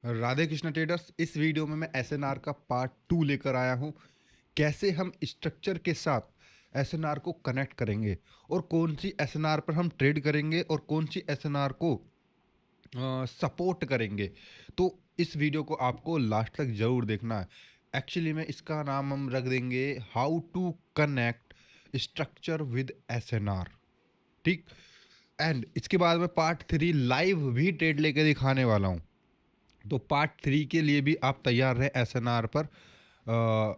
Radhe Krishna traders. इस video में मैं एसएनआर का पार्ट 2 लेकर आया हूं। कैसे हम स्ट्रक्चर के साथ एसएनआर को कनेक्ट करेंगे और कौन सी एसएनआर पर हम ट्रेड करेंगे और कौन सी एसएनआर को सपोर्ट करेंगे। तो इस वीडियो को आपको लास्ट तक जरूर देखना है। एक्चुअली में इसका नाम हम रख देंगे how to connect structure with SNR. ठीक। एंड इसके बाद मैं पार्ट 3 लाइव भी ट्रेड लेके दिखाने वाला हूँ। तो पार्ट 3 के लिए भी आप तैयार रहें एसएनआर पर।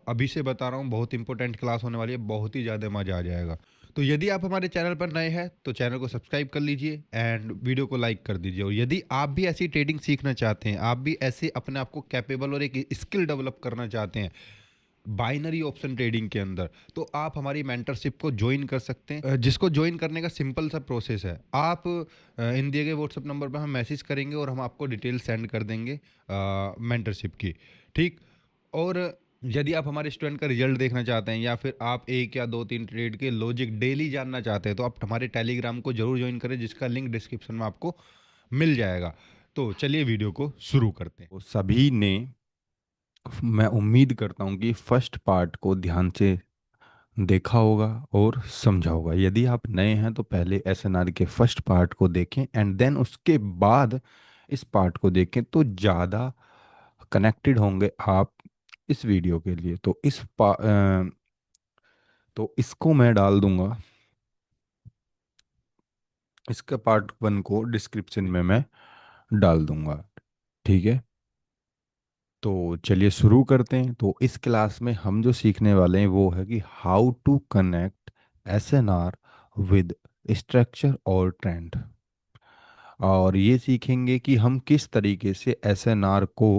अभी से बता रहा हूँ, बहुत इंपॉर्टेंट क्लास होने वाली है, बहुत ही ज़्यादा मज़ा आ जाएगा। तो यदि आप हमारे चैनल पर नए हैं तो चैनल को सब्सक्राइब कर लीजिए एंड वीडियो को लाइक कर दीजिए। और यदि आप भी ऐसी ट्रेडिंग सीखना चाहते हैं, आप भी ऐसे अपने आप को कैपेबल और एक स्किल डेवलप करना चाहते हैं बाइनरी ऑप्शन ट्रेडिंग के अंदर, तो आप हमारी मेंटरशिप को ज्वाइन कर सकते हैं। जिसको ज्वाइन करने का सिंपल सा प्रोसेस है, आप इन दिए गए व्हाट्सएप नंबर पर हम मैसेज करेंगे और हम आपको डिटेल सेंड कर देंगे मेंटरशिप की। ठीक। और यदि आप हमारे स्टूडेंट का रिजल्ट देखना चाहते हैं या फिर आप एक या दो तीन ट्रेड के लॉजिक डेली जानना चाहते हैं तो आप हमारे टेलीग्राम को जरूर ज्वाइन करें, जिसका लिंक डिस्क्रिप्शन में आपको मिल जाएगा। तो चलिए वीडियो को शुरू करते हैं। तो सभी ने, मैं उम्मीद करता हूँ कि फर्स्ट पार्ट को ध्यान से देखा होगा और समझा होगा। यदि आप नए हैं तो पहले एसएनआर के फर्स्ट पार्ट को देखें एंड देन उसके बाद इस पार्ट को देखें तो ज़्यादा कनेक्टेड होंगे आप इस वीडियो के लिए। तो इसको मैं डाल दूंगा, इसका पार्ट 1 को डिस्क्रिप्शन में मैं डाल दूंगा। ठीक है, तो चलिए शुरू करते हैं। तो इस क्लास में हम जो सीखने वाले हैं वो है कि how to connect SNR with structure और ट्रेंड। और ये सीखेंगे कि हम किस तरीके से एसएनआर को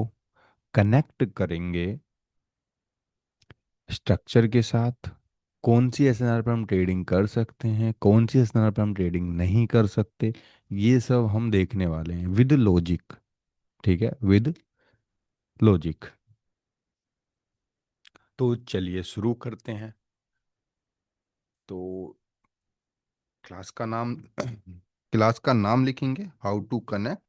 कनेक्ट करेंगे स्ट्रक्चर के साथ, कौन सी एसएनआर पर हम ट्रेडिंग कर सकते हैं, कौन सी एसएनआर पर हम ट्रेडिंग नहीं कर सकते, ये सब हम देखने वाले हैं विद लॉजिक। ठीक है, विद लॉजिक। तो चलिए शुरू करते हैं। तो क्लास का नाम क्लास का नाम लिखेंगे how to connect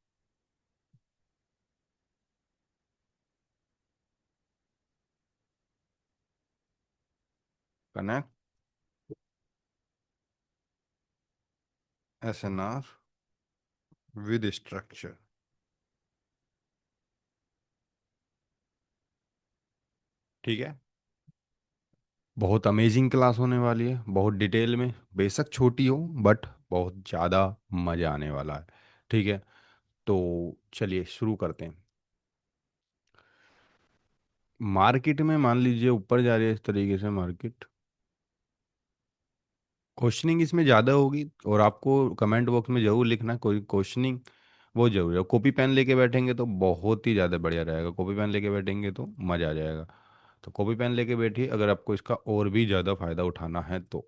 SNR with structure. ठीक है, बहुत अमेजिंग क्लास होने वाली है, बहुत डिटेल में, बेशक छोटी हो बट बहुत ज़्यादा मज़ा आने वाला है। ठीक है, तो चलिए शुरू करते हैं। मार्केट में मान लीजिए ऊपर जा रही है इस तरीके से मार्केट, क्वेश्चनिंग इसमें ज़्यादा होगी और आपको कमेंट बॉक्स में ज़रूर लिखना कोई क्वेश्चनिंग, वो जरूर है। कॉपी पेन लेके बैठेंगे तो बहुत ही ज़्यादा बढ़िया रहेगा, कॉपी पेन लेके बैठेंगे तो मज़ा आ जाएगा। तो कॉपी पेन लेके बैठिए अगर आपको इसका और भी ज़्यादा फायदा उठाना है तो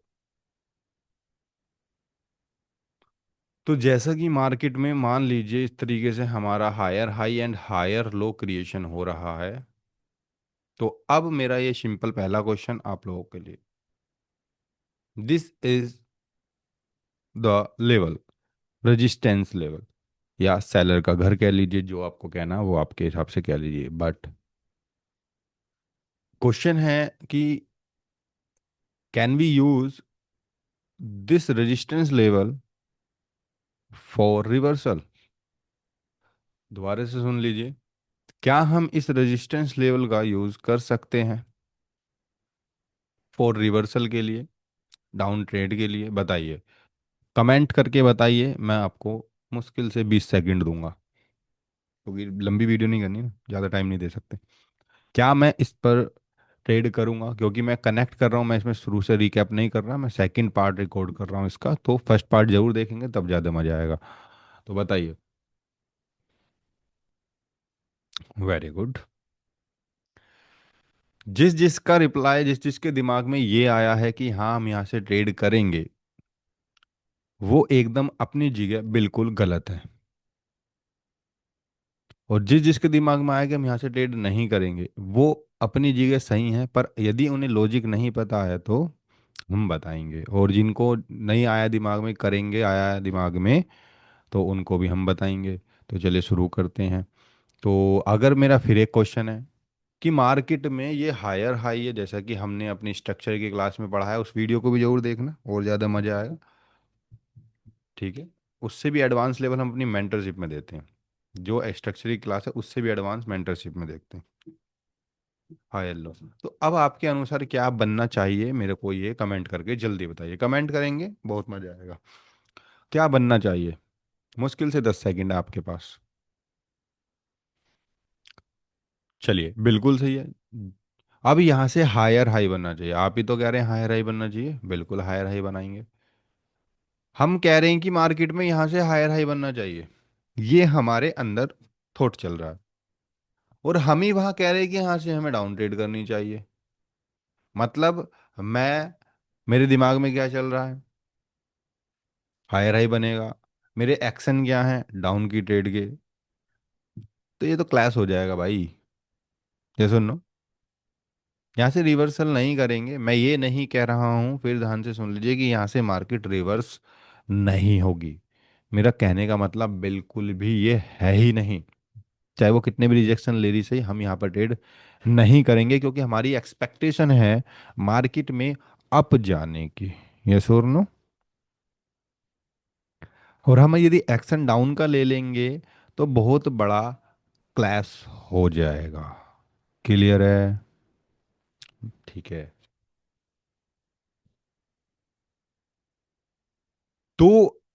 जैसा कि मार्केट में मान लीजिए इस तरीके से हमारा higher high and higher low creation हो रहा है। तो अब मेरा ये सिंपल पहला क्वेश्चन आप लोगों के लिए, this is the level, resistance level, या सेलर का घर कह लीजिए, जो आपको कहना है वो आपके हिसाब से कह लीजिए। बट क्वेश्चन है कि can we use this resistance level for reversal. दोबारा से सुन लीजिए, क्या हम इस रेजिस्टेंस लेवल का यूज कर सकते हैं फॉर रिवर्सल के लिए, डाउन ट्रेड के लिए? बताइए, कमेंट करके बताइए। मैं आपको मुश्किल से 20 सेकंड दूंगा क्योंकि लंबी वीडियो नहीं करनी ना, ज़्यादा टाइम नहीं दे सकते। क्या मैं इस पर ट्रेड करूंगा? क्योंकि मैं कनेक्ट कर रहा हूँ, मैं इसमें शुरू से रिकैप नहीं कर रहा, मैं सेकंड पार्ट रिकॉर्ड कर रहा हूँ इसका, तो फर्स्ट पार्ट जरूर देखेंगे तब ज़्यादा मज़ा आएगा। तो बताइए। Very good. जिस जिसका रिप्लाई, जिस जिसके दिमाग में ये आया है कि हाँ हम यहाँ से ट्रेड करेंगे, वो एकदम अपनी जगह बिल्कुल गलत है। और जिस जिसके दिमाग में आया कि हम यहाँ से ट्रेड नहीं करेंगे, वो अपनी जगह सही है। पर यदि उन्हें लॉजिक नहीं पता है तो हम बताएंगे, और जिनको नहीं आया दिमाग में, करेंगे आया दिमाग में, तो उनको भी हम बताएंगे। तो चलिए शुरू करते हैं। तो अगर मेरा फिर एक क्वेश्चन है कि मार्केट में ये हायर हाई है, जैसा कि हमने अपनी स्ट्रक्चर की क्लास में पढ़ा है, उस वीडियो को भी जरूर देखना और ज़्यादा मज़ा आएगा। ठीक है। उससे भी एडवांस लेवल हम अपनी मेंटरशिप में देते हैं। जो स्ट्रक्चर की क्लास है उससे भी एडवांस मेंटरशिप में देखते हैं। Higher low. तो अब आपके अनुसार क्या बनना चाहिए, मेरे को ये कमेंट करके जल्दी बताइए। कमेंट करेंगे बहुत मज़ा आएगा। क्या बनना चाहिए? मुश्किल से 10 सेकंड है आपके पास। चलिए, बिल्कुल सही है। अब यहाँ से हायर हाई बनना चाहिए। आप ही तो कह रहे हैं हायर हाई बनना चाहिए, बिल्कुल हायर हाई बनाएंगे। हम कह रहे हैं कि मार्केट में यहाँ से हायर हाई बनना चाहिए, ये हमारे अंदर थॉट चल रहा है। और हम ही वहाँ कह रहे हैं कि यहाँ से हमें डाउन ट्रेड करनी चाहिए। मतलब मैं, मेरे दिमाग में क्या चल रहा है? हायर हाई बनेगा। मेरे एक्शन क्या है? डाउन की ट्रेड के। तो ये तो क्लैश हो जाएगा भाई। ये सुनो, यहाँ से रिवर्सल नहीं करेंगे। मैं ये नहीं कह रहा हूँ, फिर ध्यान से सुन लीजिए, कि यहाँ से मार्केट रिवर्स नहीं होगी। मेरा कहने का मतलब बिल्कुल भी ये है ही नहीं। चाहे वो कितने भी रिजेक्शन ले रही सही, हम यहाँ पर ट्रेड नहीं करेंगे, क्योंकि हमारी एक्सपेक्टेशन है मार्केट में अप जाने की। यस और नो? और हम यदि एक्शन डाउन का ले लेंगे तो बहुत बड़ा क्लैश हो जाएगा। क्लियर है? ठीक है। तो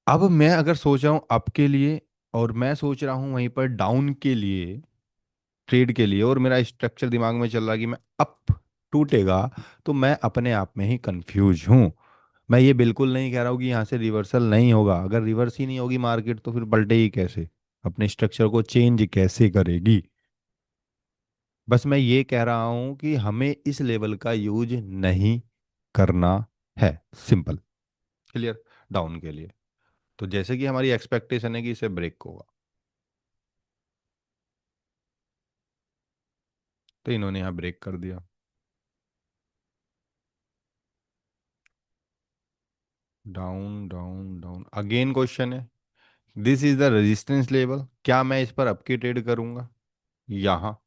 अब मैं अगर सोच रहा हूं अप के लिए, और मैं सोच रहा हूं वहीं पर डाउन के लिए, ट्रेड के लिए, और मेरा स्ट्रक्चर दिमाग में चल रहा है कि मैं अप टूटेगा, तो मैं अपने आप में ही कंफ्यूज हूं। मैं ये बिल्कुल नहीं कह रहा हूं कि यहाँ से रिवर्सल नहीं होगा। अगर रिवर्स ही नहीं होगी मार्केट, तो फिर पलटे ही कैसे? अपने स्ट्रक्चर को चेंज कैसे करेगी? बस मैं ये कह रहा हूं कि हमें इस लेवल का यूज नहीं करना है। सिंपल। क्लियर? डाउन के लिए तो जैसे कि हमारी एक्सपेक्टेशन है कि इसे ब्रेक होगा, तो इन्होंने यहाँ ब्रेक कर दिया। Down down down, again question है, this is the resistance level, क्या मैं इस पर अप की ट्रेड करूंगा यहाँ?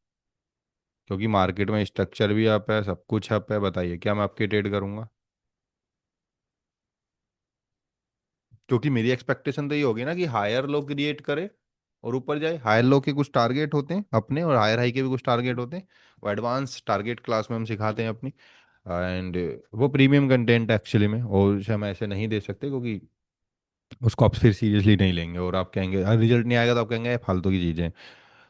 क्योंकि मार्केट में स्ट्रक्चर भी अप है, सब कुछ अप है, बताइए क्या मैं अप की ट्रेड करूंगा? क्योंकि मेरी एक्सपेक्टेशन तो ये होगी ना कि हायर लो क्रिएट करे और ऊपर जाए। हायर लो के कुछ टारगेट होते हैं अपने, और हायर हाई के भी कुछ टारगेट होते हैं। वो एडवांस टारगेट क्लास में हम सिखाते हैं अपनी। एंड वो प्रीमियम कंटेंट एक्चुअली में, और उसे हम ऐसे नहीं दे सकते, क्योंकि उसको आप फिर सीरियसली नहीं लेंगे और आप कहेंगे रिजल्ट नहीं आएगा, तो आप कहेंगे "ये फालतू की चीज़ें"।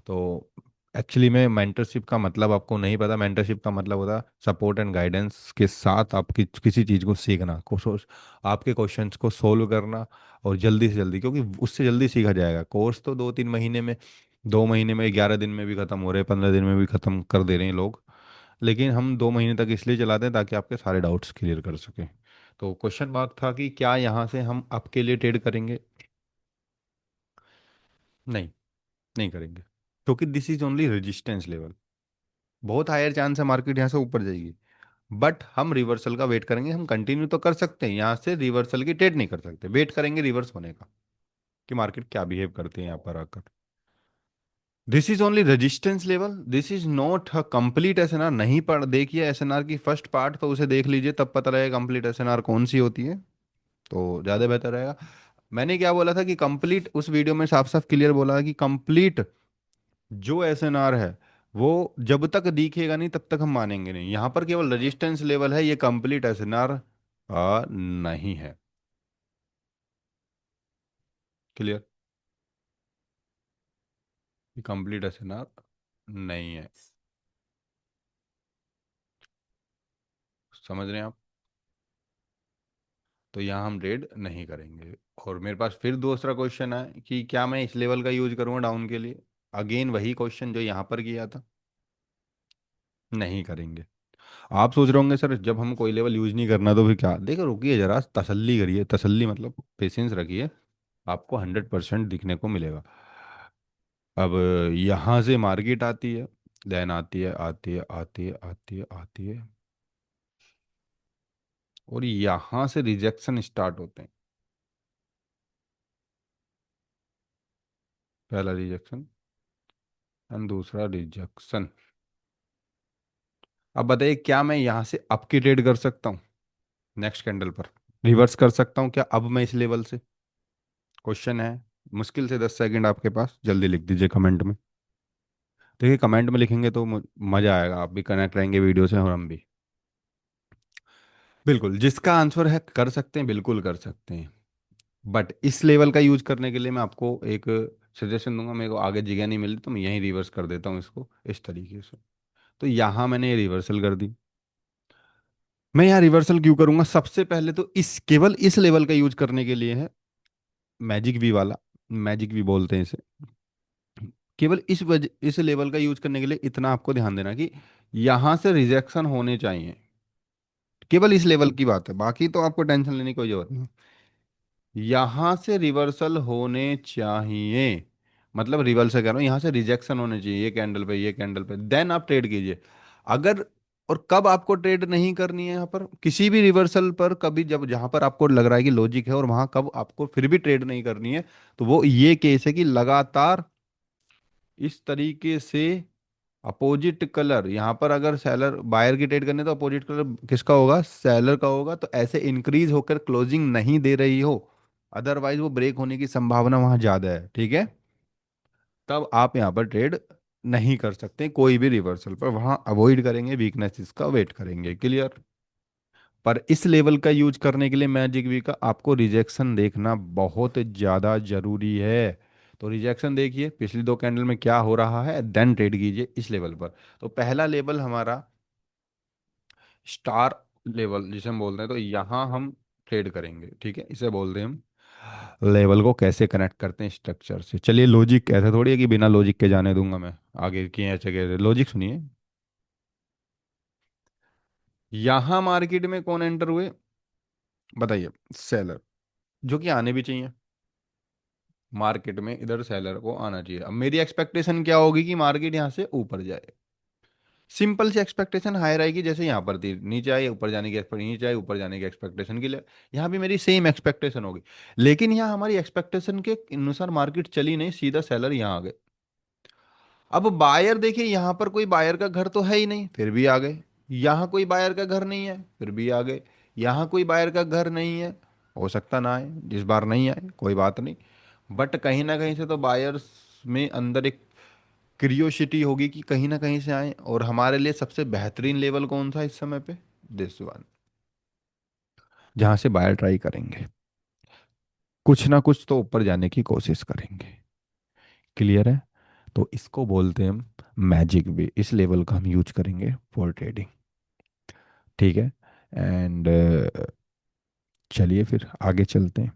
तो एक्चुअली में मेंटरशिप का मतलब आपको नहीं पता। मेंटरशिप का मतलब होता है सपोर्ट एंड गाइडेंस के साथ आपकी किसी चीज़ को सीखना, आपके क्वेश्चंस को सोल्व करना, और जल्दी से जल्दी, क्योंकि उससे जल्दी सीखा जाएगा। कोर्स तो 2-3 महीने में, 2 महीने में, 11 दिन में भी ख़त्म हो रहे हैं, 15 दिन में भी ख़त्म कर दे रहे हैं लोग। लेकिन हम 2 महीने तक इसलिए चलाते हैं ताकि आपके सारे डाउट्स क्लियर कर सकें। तो क्वेश्चन मार्क था कि क्या यहाँ से हम आपके लिए ट्रेड करेंगे? नहीं, नहीं करेंगे, क्योंकि this is only resistance level. बहुत हायर चांस है मार्केट यहाँ से ऊपर जाएगी, बट हम रिवर्सल का वेट करेंगे। हम कंटिन्यू तो कर सकते हैं, यहाँ से रिवर्सल की ट्रेड नहीं कर सकते। वेट करेंगे रिवर्स होने का, कि मार्केट क्या बिहेव करते हैं यहाँ पर आकर। This is only resistance level, this is not a complete SNR. नहीं पढ़ देखिए एसएनआर की फर्स्ट पार्ट, तो उसे देख लीजिए, तब पता लगेगा कंप्लीट एसएनआर कौन सी होती है। तो ज़्यादा बेहतर रहेगा। मैंने क्या बोला था कि कंप्लीट, उस वीडियो में साफ साफ क्लियर बोला कि कंप्लीट जो एसएनआर है वो जब तक दिखेगा नहीं तब तक हम मानेंगे नहीं। यहाँ पर केवल रेजिस्टेंस लेवल है, ये कंप्लीट एसएनआर नहीं है। क्लियर? ये कंप्लीट एसएनआर नहीं है। समझ रहे हैं आप? तो यहाँ हम ट्रेड नहीं करेंगे। और मेरे पास फिर दूसरा क्वेश्चन है कि क्या मैं इस लेवल का यूज करूँगा डाउन के लिए? अगेन वही क्वेश्चन जो यहाँ पर किया था। नहीं करेंगे। आप सोच रहे होंगे सर जब हम कोई लेवल यूज नहीं करना तो फिर क्या? देखो, रुकिए जरा, तसल्ली करिए। तसल्ली मतलब पेशेंस रखिए, आपको 100% दिखने को मिलेगा। अब यहाँ से मार्केट आती है, देन आती है, आती है, आती है, आती है, आती है, और यहाँ से रिजेक्शन स्टार्ट होते हैं। पहला रिजेक्शन, एंड दूसरा रिजेक्शन। अब बताइए, क्या मैं यहाँ से अप की ट्रेड कर सकता हूँ नेक्स्ट कैंडल पर? रिवर्स कर सकता हूँ क्या अब मैं इस लेवल से? क्वेश्चन है। मुश्किल से 10 सेकंड आपके पास, जल्दी लिख दीजिए कमेंट में। देखिए कमेंट में लिखेंगे तो मज़ा आएगा, आप भी कनेक्ट रहेंगे वीडियो से और हम भी। बिल्कुल, जिसका आंसर है कर सकते हैं, बिल्कुल कर सकते हैं। बट इस लेवल का यूज करने के लिए मैं आपको एक सजेशन दूंगा। मेरे को आगे जगह नहीं मिली तो मैं यहीं रिवर्स कर देता हूँ इसको इस तरीके से। तो यहाँ मैंने ये रिवर्सल कर दी। मैं यहाँ रिवर्सल क्यों करूंगा? सबसे पहले तो इस केवल इस लेवल का यूज करने के लिए है, मैजिक वी वाला, मैजिक वी बोलते हैं इसे। केवल इस लेवल का यूज करने के लिए इतना आपको ध्यान देना कि यहाँ से रिजेक्शन होने चाहिए। केवल इस लेवल की बात है, बाकी तो आपको टेंशन लेने की कोई जरूरत नहीं। यहां से रिवर्सल होने चाहिए, मतलब रिवर्सल कह रहा हूं, यहां से रिजेक्शन होने चाहिए ये कैंडल पे, ये कैंडल पे, देन आप ट्रेड कीजिए। अगर और कब आपको ट्रेड नहीं करनी है यहाँ पर किसी भी रिवर्सल पर, कभी जब जहां पर आपको लग रहा है कि लॉजिक है और वहां कब आपको फिर भी ट्रेड नहीं करनी है, तो वो ये केस है कि लगातार इस तरीके से अपोजिट कलर, यहाँ पर अगर सेलर बायर की ट्रेड करने तो अपोजिट कलर किसका होगा? सेलर का होगा। तो ऐसे इंक्रीज होकर क्लोजिंग नहीं दे रही हो, अदरवाइज वो ब्रेक होने की संभावना वहां ज्यादा है, ठीक है? तब आप यहाँ पर ट्रेड नहीं कर सकते कोई भी रिवर्सल पर, वहां अवॉइड करेंगे, वीकनेस का वेट करेंगे। क्लियर? पर इस लेवल का यूज करने के लिए मैजिक वी का आपको रिजेक्शन देखना बहुत ज़्यादा जरूरी है। तो रिजेक्शन देखिए पिछली दो कैंडल में क्या हो रहा है, देन ट्रेड कीजिए इस लेवल पर। तो पहला लेवल हमारा स्टार लेवल जिसे हम बोलते हैं, तो यहाँ हम ट्रेड करेंगे, ठीक है? इसे बोलते हैं हम लेवल को कैसे कनेक्ट करते हैं स्ट्रक्चर से। चलिए लॉजिक ऐसा थोड़ी है कि बिना लॉजिक के जाने दूंगा मैं आगे की ऐसे कैसे, लॉजिक सुनिए। यहाँ मार्केट में कौन एंटर हुए बताइए? सेलर, जो कि आने भी चाहिए मार्केट में, इधर सेलर को आना चाहिए। अब मेरी एक्सपेक्टेशन क्या होगी कि मार्केट यहाँ से ऊपर जाए। सिंपल सी एक्सपेक्टेशन हायर आएगी, जैसे यहाँ पर थी नीचे आई, ऊपर जाने की एक्सपेक्टेशन, नीचे आई ऊपर जाने की एक्सपेक्टेशन के लिए यहाँ भी मेरी सेम एक्सपेक्टेशन होगी। लेकिन यहाँ हमारी एक्सपेक्टेशन के अनुसार मार्केट चली नहीं, सीधा सेलर यहाँ आ गए। अब बायर देखिए, यहाँ पर कोई बायर का घर तो है ही नहीं, फिर भी आ गए। यहाँ कोई बायर का घर नहीं है, फिर भी आ गए। यहाँ कोई बायर का घर नहीं है, हो सकता ना आए, इस बार नहीं आए कोई बात नहीं। बट कहीं ना कहीं से तो बायर्स में अंदर एक क्रियोसिटी होगी कि कहीं ना कहीं से आए। और हमारे लिए सबसे बेहतरीन लेवल कौन सा इस समय पे? दिस वन, जहां से बायर ट्राई करेंगे, कुछ ना कुछ तो ऊपर जाने की कोशिश करेंगे। क्लियर है? तो इसको बोलते हैं हम मैजिक वे। इस लेवल का हम यूज करेंगे फॉर ट्रेडिंग, ठीक है? एंड चलिए फिर आगे चलते हैं।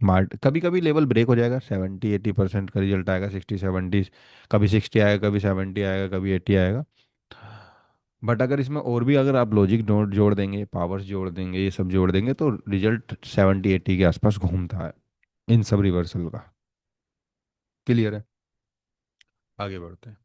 मार्ट कभी कभी लेवल ब्रेक हो जाएगा, 70-80% का रिजल्ट आएगा, 60-70, कभी 60 आएगा, कभी 70 आएगा, कभी 80 आएगा। बट अगर इसमें और भी अगर आप लॉजिक नोट जोड़ देंगे, पावर्स जोड़ देंगे, ये सब जोड़ देंगे, तो रिजल्ट 70-80 के आसपास घूमता है इन सब रिवर्सल का। क्लियर है? आगे बढ़ते हैं।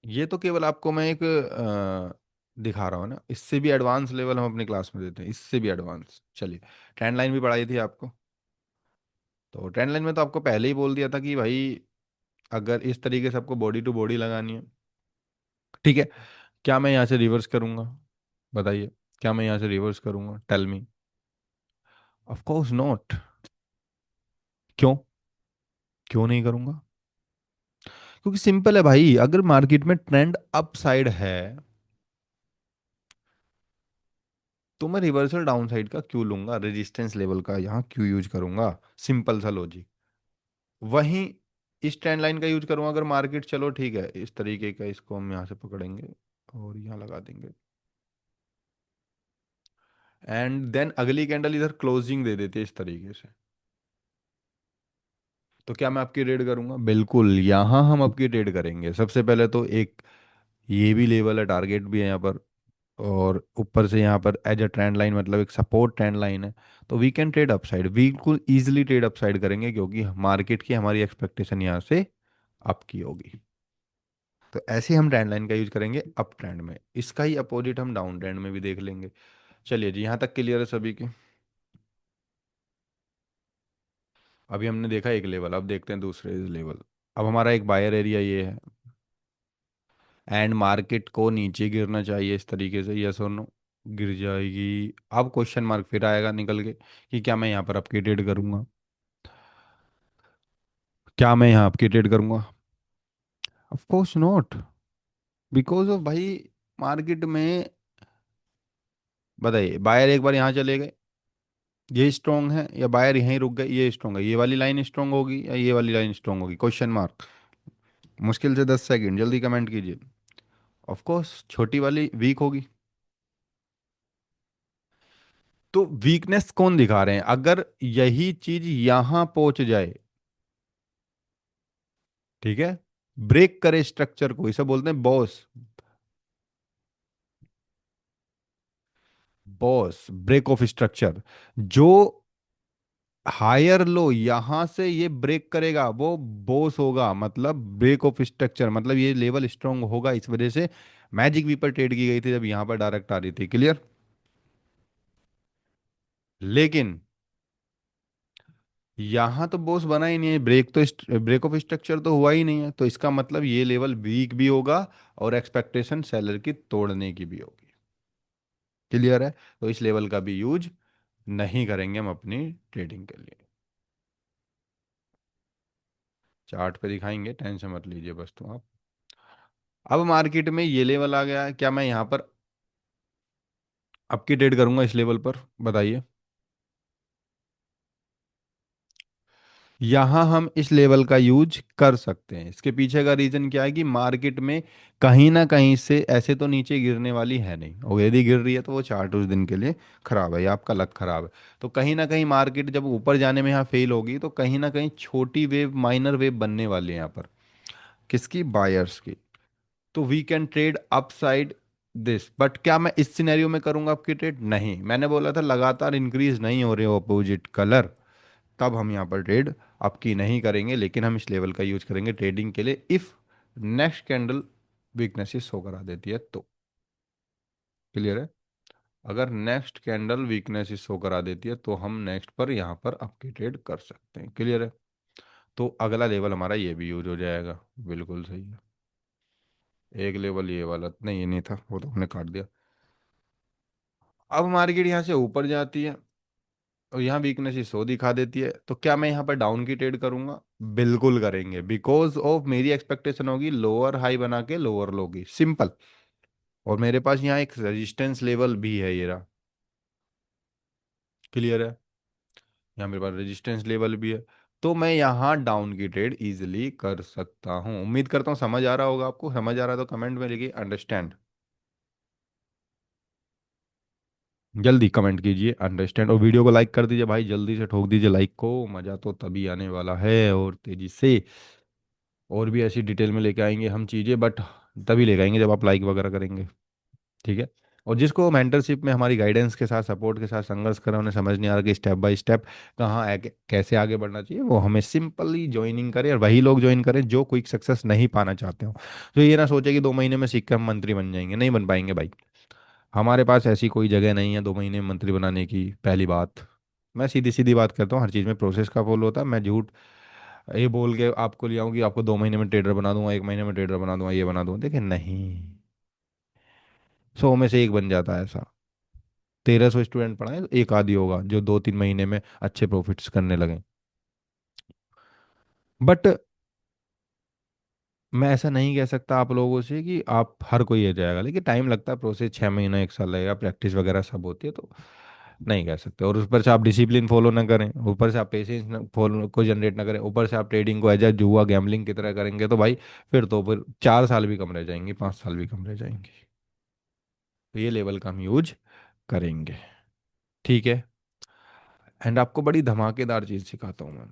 ये तो केवल आपको मैं एक दिखा रहा हूँ ना, इससे भी एडवांस लेवल हम अपनी क्लास में देते हैं, इससे भी एडवांस। चलिए, ट्रेंड लाइन भी पढ़ाई थी आपको। तो ट्रेंड लाइन में तो आपको पहले ही बोल दिया था कि भाई अगर इस तरीके से आपको बॉडी टू बॉडी लगानी है, ठीक है? क्या मैं यहाँ से रिवर्स करूँगा? बताइए, क्या मैं यहाँ से रिवर्स करूँगा? Tell me. Of course not. क्यों? क्यों नहीं करूँगा? क्योंकि सिंपल है भाई, अगर मार्केट में ट्रेंड अप साइड है तो मैं रिवर्सल डाउन साइड का क्यों लूंगा, रेजिस्टेंस लेवल का यहाँ क्यों यूज करूंगा? सिंपल सा लॉजिक। वहीं इस ट्रेंड लाइन का यूज करूंगा अगर मार्केट, चलो ठीक है, इस तरीके का इसको हम यहाँ से पकड़ेंगे और यहाँ लगा देंगे, एंड देन अगली कैंडल इधर क्लोजिंग दे देते इस तरीके से, तो क्या मैं आपकी ट्रेड करूंगा? बिल्कुल, यहाँ हम आपकी ट्रेड करेंगे। सबसे पहले तो एक ये भी लेवल है, टारगेट भी है यहाँ पर, और ऊपर से यहाँ पर एज अ ट्रेंड लाइन, मतलब एक सपोर्ट ट्रेंड लाइन है। तो वी कैन ट्रेड अपसाइड, बिल्कुल इजीली ट्रेड अपसाइड करेंगे, क्योंकि मार्केट की हमारी एक्सपेक्टेशन यहाँ से अप की होगी। तो ऐसे हम ट्रेंड लाइन का यूज करेंगे अप ट्रेंड में, इसका ही अपोजिट हम डाउन ट्रेंड में भी देख लेंगे। चलिए जी, यहाँ तक क्लियर है सभी के? अभी हमने देखा एक लेवल, अब देखते हैं दूसरे लेवल। अब हमारा एक बायर एरिया ये है, एंड मार्केट को नीचे गिरना चाहिए इस तरीके से, यस और नो। गिर जाएगी। अब क्वेश्चन मार्क फिर आएगा निकल के कि क्या मैं यहाँ पर आपकी ट्रेड करूँगा, क्या मैं यहाँ आपकी ट्रेड करूँगा? Of course not. Because of भाई, मार्केट में, बताइए, बायर एक बार यहाँ चले गए, ये स्ट्रांग है, या बायर यहीं रुक गए, ये स्ट्रांग है, ये वाली लाइन स्ट्रांग होगी या ये वाली लाइन स्ट्रांग होगी, क्वेश्चन मार्क। मुश्किल से 10 सेकंड, जल्दी कमेंट कीजिए। ऑफ कोर्स छोटी वाली वीक होगी। तो वीकनेस कौन दिखा रहे हैं? अगर यही चीज यहां पहुंच जाए, ठीक है, ब्रेक करे स्ट्रक्चर को, इसे बोलते हैं boss. Boss break of structure. जो हायर लो यहां से ये ब्रेक करेगा वो बॉस होगा, मतलब ब्रेक ऑफ स्ट्रक्चर, मतलब ये लेवल स्ट्रांग होगा। इस वजह से मैजिक वी पर ट्रेड की गई थी जब यहां पर डायरेक्ट आ रही थी, क्लियर। लेकिन यहां तो बॉस बना ही नहीं है, ब्रेक ऑफ स्ट्रक्चर तो हुआ ही नहीं है, तो इसका मतलब ये लेवल वीक भी होगा और एक्सपेक्टेशन सेलर की तोड़ने की भी होगी, क्लियर है। तो इस लेवल का भी यूज नहीं करेंगे हम अपनी ट्रेडिंग के लिए। चार्ट पे दिखाएंगे, टेंशन मत लीजिए बस तो आप। अब मार्केट में ये लेवल आ गया है, क्या मैं यहाँ पर आपकी ट्रेड करूंगा इस लेवल पर? बताइए। यहाँ हम इस लेवल का यूज कर सकते हैं। इसके पीछे का रीजन क्या है कि मार्केट में कहीं ना कहीं से ऐसे तो नीचे गिरने वाली है नहीं, और यदि गिर रही है तो वो चार्ट उस दिन के लिए खराब है, या आपका लक खराब है। तो कहीं ना कहीं मार्केट जब ऊपर जाने में यहाँ फेल होगी, तो कहीं ना कहीं छोटी वेव, माइनर वेव बनने वाली है यहाँ पर। किसकी? बायर्स की। तो we can trade upside this, but क्या मैं इस सिनेरियो में करूंगा आपकी ट्रेड? नहीं, मैंने बोला था लगातार इंक्रीज नहीं हो रहे हो अपोजिट कलर, तब हम यहाँ पर ट्रेड आपकी नहीं करेंगे। लेकिन हम इस लेवल का यूज करेंगे ट्रेडिंग के लिए, if next candle weaknesses show करा देती है तो, क्लियर है। अगर नेक्स्ट कैंडल वीकनेसेस शो करा देती है तो हम नेक्स्ट पर यहाँ पर आपकी ट्रेड कर सकते हैं, क्लियर है। तो अगला लेवल हमारा ये भी यूज हो जाएगा, बिल्कुल सही है। एक लेवल ये वाला नहीं, ये नहीं था, वो तो हमने काट दिया। अब मार्केट यहाँ से ऊपर जाती है और यहाँ वीकनेस ही सो दिखा देती है, तो क्या मैं यहाँ पर डाउन की ट्रेड करूंगा? बिल्कुल करेंगे, बिकॉज ऑफ मेरी एक्सपेक्टेशन होगी लोअर हाई बना के लोअर लो की, सिंपल। और मेरे पास यहाँ एक रेजिस्टेंस लेवल भी है, ये रहा, क्लियर है। यहाँ मेरे पास रेजिस्टेंस लेवल भी है, तो मैं यहाँ डाउन की ट्रेड इजिली कर सकता हूँ। उम्मीद करता हूँ समझ आ रहा होगा आपको। समझ आ रहा है तो कमेंट में लिखिए अंडरस्टैंड, जल्दी कमेंट कीजिए अंडरस्टैंड, और वीडियो को लाइक कर दीजिए भाई, जल्दी से ठोक दीजिए लाइक को, मज़ा तो तभी आने वाला है और तेजी से। और भी ऐसी डिटेल में लेके आएंगे हम चीज़ें, बट तभी लेके आएंगे जब आप लाइक वगैरह करेंगे, ठीक है। और जिसको मेंटरशिप में हमारी गाइडेंस के साथ, सपोर्ट के साथ संघर्ष कर रहे हैं, उन्हें समझ नहीं आ रहा कि स्टेप बाय स्टेप कहाँ कैसे आगे बढ़ना चाहिए, वो हमें सिंपली ज्वाइनिंग करें, और वही लोग ज्वाइन करें जो क्विक सक्सेस नहीं पाना चाहते हो। तो ये ना सोचे कि 2 महीने में सीख कर हम मंत्री बन जाएंगे, नहीं बन पाएंगे भाई। हमारे पास ऐसी कोई जगह नहीं है 2 महीने में मंत्री बनाने की, पहली बात। मैं सीधी सीधी बात करता हूँ, हर चीज़ में प्रोसेस का फॉलो होता है। मैं झूठ ये बोल के आपको ले आऊँ कि आपको 2 महीने में ट्रेडर बना दूंगा, 1 महीने में ट्रेडर बना दूंगा, ये बना दूंगा, देखिए नहीं, 100 में से एक बन जाता है ऐसा। 1300 स्टूडेंट पढ़ाए, एक आदि होगा जो 2-3 महीने में अच्छे प्रॉफिट्स करने लगे। बट मैं ऐसा नहीं कह सकता आप लोगों से कि आप हर कोई ये जाएगा, लेकिन टाइम लगता है, प्रोसेस 6 महीना 1 साल लगेगा, प्रैक्टिस वगैरह सब होती है, तो नहीं कह सकते। और ऊपर से आप डिसिप्लिन फॉलो ना करें, ऊपर से आप पेशेंस फॉलो को जनरेट ना करें, ऊपर से आप ट्रेडिंग को एज ए जुआ गैम्बलिंग की तरह करेंगे, तो भाई फिर 4 साल भी कम रह जाएंगे, 5 साल भी कम रह जाएंगे। तो ये लेवल का हम यूज करेंगे, ठीक है। एंड आपको बड़ी धमाकेदार चीज़ सिखाता हूँ मैं।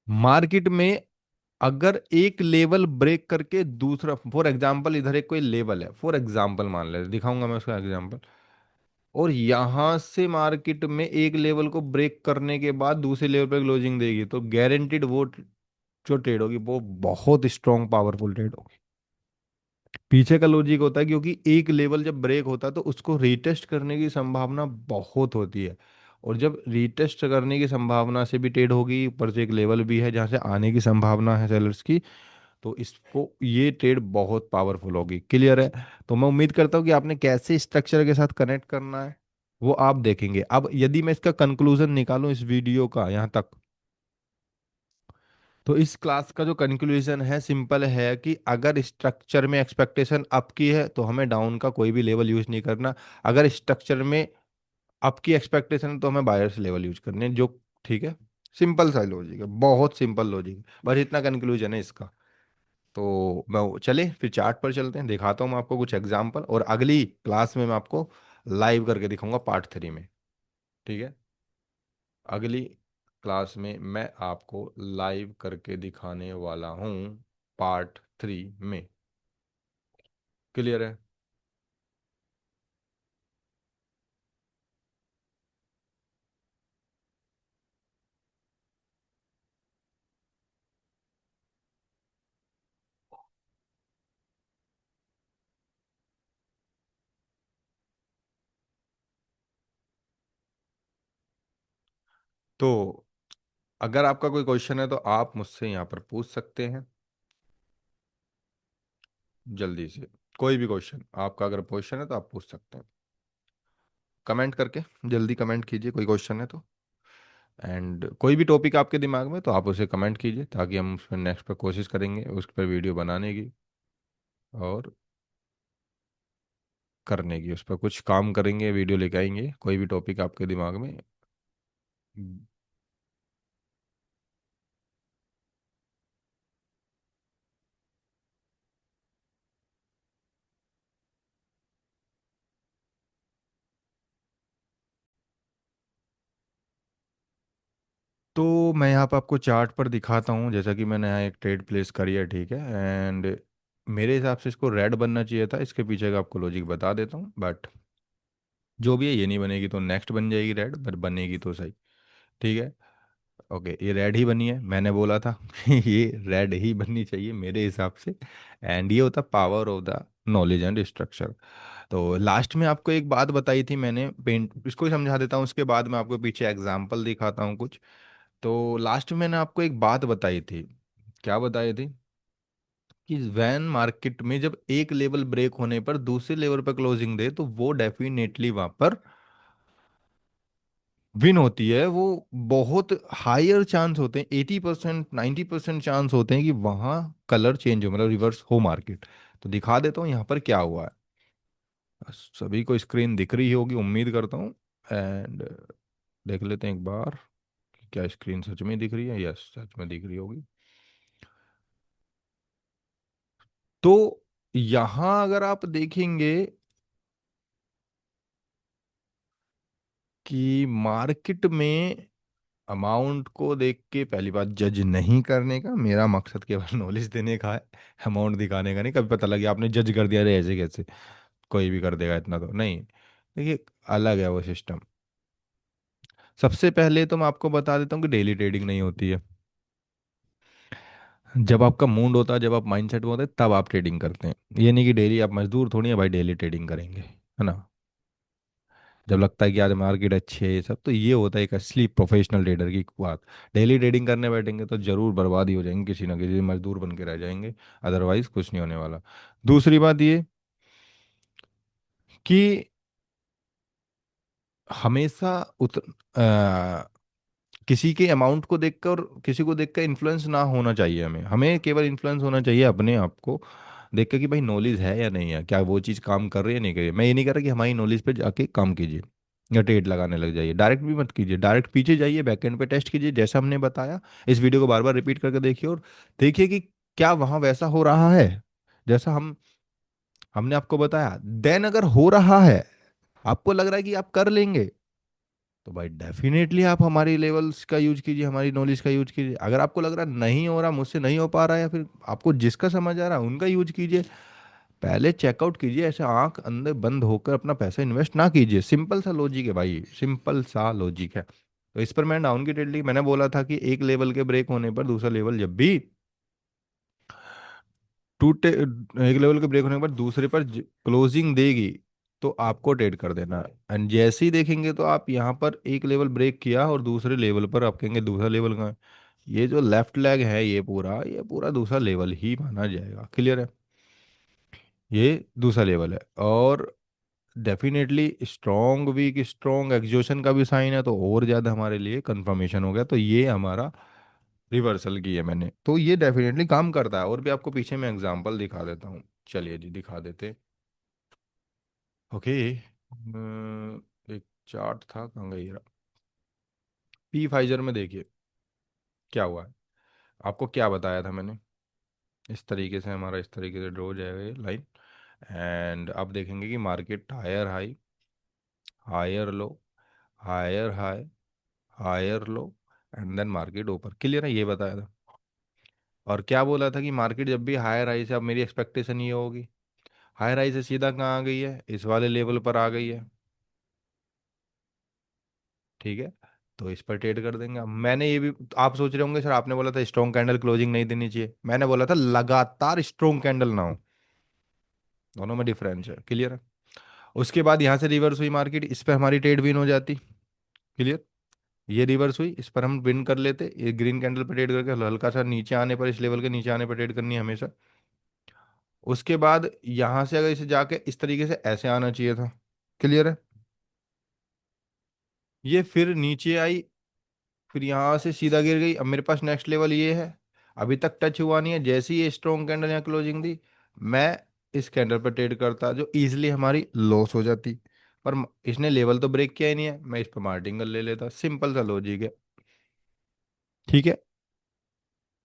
मार्केट में अगर एक लेवल ब्रेक करके दूसरा, फॉर एग्जांपल इधर एक कोई लेवल है, फॉर एग्जांपल मान ले, दिखाऊंगा मैं उसका एग्जांपल, और यहां से मार्केट में एक लेवल को ब्रेक करने के बाद दूसरे लेवल पे क्लोजिंग देगी, तो गारंटीड वो जो ट्रेड होगी वो बहुत स्ट्रॉन्ग पावरफुल ट्रेड होगी। पीछे का लॉजिक होता है क्योंकि एक लेवल जब ब्रेक होता है तो उसको रीटेस्ट करने की संभावना बहुत होती है। और जब रीटेस्ट करने की संभावना से भी ट्रेड होगी, ऊपर से एक लेवल भी है जहाँ से आने की संभावना है सेलर्स की, तो इसको ये ट्रेड बहुत पावरफुल होगी। क्लियर है? तो मैं उम्मीद करता हूँ कि आपने कैसे स्ट्रक्चर के साथ कनेक्ट करना है वो आप देखेंगे। अब यदि मैं इसका कंक्लूजन निकालूं इस वीडियो का यहाँ तक, तो इस क्लास का जो कंक्लूजन है सिंपल है कि अगर स्ट्रक्चर में एक्सपेक्टेशन अप की है तो हमें डाउन का कोई भी लेवल यूज नहीं करना। अगर स्ट्रक्चर में अप की एक्सपेक्टेशन है तो हमें बायर्स लेवल यूज करने हैं, जो ठीक है। सिंपल सा लॉजिक है, बहुत सिंपल लॉजिक है, बस इतना कंक्लूजन है इसका। तो मैं चले फिर चार्ट पर चलते हैं, दिखाता हूँ मैं आपको कुछ एग्जाम्पल, और अगली क्लास में मैं आपको लाइव करके दिखाऊंगा पार्ट 3 में। ठीक है? अगली क्लास में मैं आपको लाइव करके दिखाने वाला हूँ पार्ट 3 में। क्लियर है? तो अगर आपका कोई क्वेश्चन है तो आप मुझसे यहाँ पर पूछ सकते हैं जल्दी से। कोई भी क्वेश्चन आपका अगर क्वेश्चन है तो आप पूछ सकते हैं, कमेंट करके जल्दी कमेंट कीजिए कोई क्वेश्चन है तो। एंड कोई भी टॉपिक आपके दिमाग में तो आप उसे कमेंट कीजिए ताकि हम उस पर नेक्स्ट पर कोशिश करेंगे उस पर वीडियो बनाने की और करने की, उस पर कुछ काम करेंगे, वीडियो लेके आएंगे कोई भी टॉपिक आपके दिमाग में। तो मैं यहाँ पर आपको चार्ट पर दिखाता हूँ, जैसा कि मैंने यहाँ एक ट्रेड प्लेस करी है, ठीक है। एंड मेरे हिसाब से इसको रेड बनना चाहिए था, इसके पीछे का आपको लॉजिक बता देता हूँ, बट जो भी है ये नहीं बनेगी तो नेक्स्ट बन जाएगी रेड, पर बनेगी तो सही। ठीक है? ओके, ये रेड ही बनी है, मैंने बोला था ये रेड ही बननी चाहिए मेरे हिसाब से। एंड ये होता power of the knowledge and structure. तो लास्ट में आपको एक बात बताई थी मैंने, पेंट इसको ही समझा देता हूँ, उसके बाद मैं आपको पीछे एग्जाम्पल दिखाता हूँ कुछ। तो लास्ट में मैंने आपको एक बात बताई थी। क्या बताई थी? कि वैन मार्केट में जब एक लेवल ब्रेक होने पर दूसरे लेवल पर क्लोजिंग दे तो वो डेफिनेटली वहां पर विन होती है। वो बहुत हायर चांस होते हैं, 80% 90% चांस होते हैं कि वहां कलर चेंज हो, मतलब रिवर्स हो मार्केट। तो दिखा देता हूँ यहाँ पर क्या हुआ है। सभी को स्क्रीन दिख रही होगी उम्मीद करता हूँ। एंड देख लेते हैं एक बार कि क्या स्क्रीन सच में दिख रही है। यस, सच में दिख रही होगी। तो यहाँ अगर आप देखेंगे कि मार्केट में अमाउंट को देख के पहली बात जज नहीं करने का, मेरा मकसद केवल नॉलेज देने का है, अमाउंट दिखाने का नहीं। कभी पता लगे आपने जज कर दिया, अरे ऐसे कैसे कोई भी कर देगा, इतना तो नहीं। देखिए, अलग है वो सिस्टम। सबसे पहले तो मैं आपको बता देता हूँ कि डेली ट्रेडिंग नहीं होती है। जब आपका मूड होता है, जब आप माइंडसेट में होते हैं, तब आप ट्रेडिंग करते हैं। ये नहीं कि डेली, आप मजदूर थोड़ी है भाई डेली ट्रेडिंग करेंगे, है ना। जब लगता है कि आज मार्केट अच्छी है, ये सब तो ये होता है एक असली प्रोफेशनल ट्रेडर की बात। डेली ट्रेडिंग करने बैठेंगे तो जरूर बर्बादी हो जाएंगे, किसी ना किसी दिन मजदूर बन के रह जाएंगे। अदरवाइज कुछ नहीं होने वाला। दूसरी बात ये कि हमेशा किसी के अमाउंट को देखकर और किसी को देखकर इन्फ्लुएंस ना होना चाहिए। हमें हमें केवल इन्फ्लुएंस होना चाहिए अपने आप को देख कर कि भाई नॉलेज है या नहीं है, क्या वो चीज़ काम कर रही है नहीं कर रही है। मैं ये नहीं कह रहा कि हमारी नॉलेज पे जाके काम कीजिए या ट्रेड लगाने लग जाइए, डायरेक्ट भी मत कीजिए। डायरेक्ट पीछे जाइए, बैकएंड पे टेस्ट कीजिए जैसा हमने बताया। इस वीडियो को बार बार रिपीट करके देखिए और देखिए कि क्या वहाँ वैसा हो रहा है जैसा हमने आपको बताया। देन अगर हो रहा है, आपको लग रहा है कि आप कर लेंगे, तो भाई डेफिनेटली आप हमारी लेवल्स का यूज कीजिए, हमारी नॉलेज का यूज कीजिए। अगर आपको लग रहा है नहीं हो रहा, मुझसे नहीं हो पा रहा है, या फिर आपको जिसका समझ आ रहा है उनका यूज कीजिए। पहले चेकआउट कीजिए, ऐसे आंख अंदर बंद होकर अपना पैसा इन्वेस्ट ना कीजिए। सिंपल सा लॉजिक है भाई, सिंपल सा लॉजिक है। तो इस पर मैंने डाउन की ट्रेड ली। मैंने बोला था कि एक लेवल के ब्रेक होने पर दूसरा लेवल जब भी एक लेवल के ब्रेक होने के बाद दूसरे पर क्लोजिंग देगी तो आपको ट्रेड कर देना है। एंड जैसे ही देखेंगे तो आप यहाँ पर एक लेवल ब्रेक किया और दूसरे लेवल पर आप कहेंगे दूसरा लेवल कहाँ है। ये जो लेफ्ट लेग है ये पूरा दूसरा लेवल ही माना जाएगा। क्लियर है। ये दूसरा लेवल है और डेफिनेटली स्ट्रॉन्ग वीक स्ट्रॉन्ग एक्सोशन का भी साइन है तो और ज़्यादा हमारे लिए कंफर्मेशन हो गया। तो ये हमारा रिवर्सल की है मैंने, तो ये डेफिनेटली काम करता है। और भी आपको पीछे मैं एग्जांपल दिखा देता हूँ। चलिए जी दिखा देते। ओके। एक चार्ट था कहाँ गई रहा। पी फाइजर में देखिए क्या हुआ है। आपको क्या बताया था मैंने। इस तरीके से हमारा इस तरीके से ड्रॉ हो जाएगा ये लाइन। एंड अब देखेंगे कि market higher high, higher low, higher high, higher low, and then market ऊपर। क्लियर है, ये बताया था। और क्या बोला था कि मार्केट जब भी हायर हाई से, अब मेरी एक्सपेक्टेशन ये होगी हायर हाई से सीधा कहाँ आ गई है, इस वाले लेवल पर आ गई है। ठीक है। तो इस पर ट्रेड कर देंगे। अब मैंने ये भी, आप सोच रहे होंगे सर आपने बोला था स्ट्रॉन्ग कैंडल क्लोजिंग नहीं देनी चाहिए, मैंने बोला था लगातार स्ट्रॉन्ग कैंडल ना हो। दोनों में डिफरेंस है। क्लियर है। उसके बाद यहाँ से रिवर्स हुई मार्केट, इस पर हमारी ट्रेड विन हो जाती। क्लियर। ये रिवर्स हुई, इस पर हम विन कर लेते। ये ग्रीन कैंडल पर ट्रेड करके हल्का सा नीचे आने पर, इस लेवल के नीचे आने पर ट्रेड करनी है हमेशा। उसके बाद यहाँ से अगर इसे जाके इस तरीके से ऐसे आना चाहिए था। क्लियर है। ये फिर नीचे आई, फिर यहाँ से सीधा गिर गई। अब मेरे पास नेक्स्ट लेवल ये है, अभी तक टच हुआ नहीं है। जैसे ही ये स्ट्रॉन्ग कैंडल यहाँ क्लोजिंग दी, मैं इस कैंडल पर ट्रेड करता जो इजीली हमारी लॉस हो जाती। पर इसने लेवल तो ब्रेक किया ही नहीं है, मैं इस पर मार्टिंगल ले लेता। सिंपल सा लॉजिक है। ठीक है।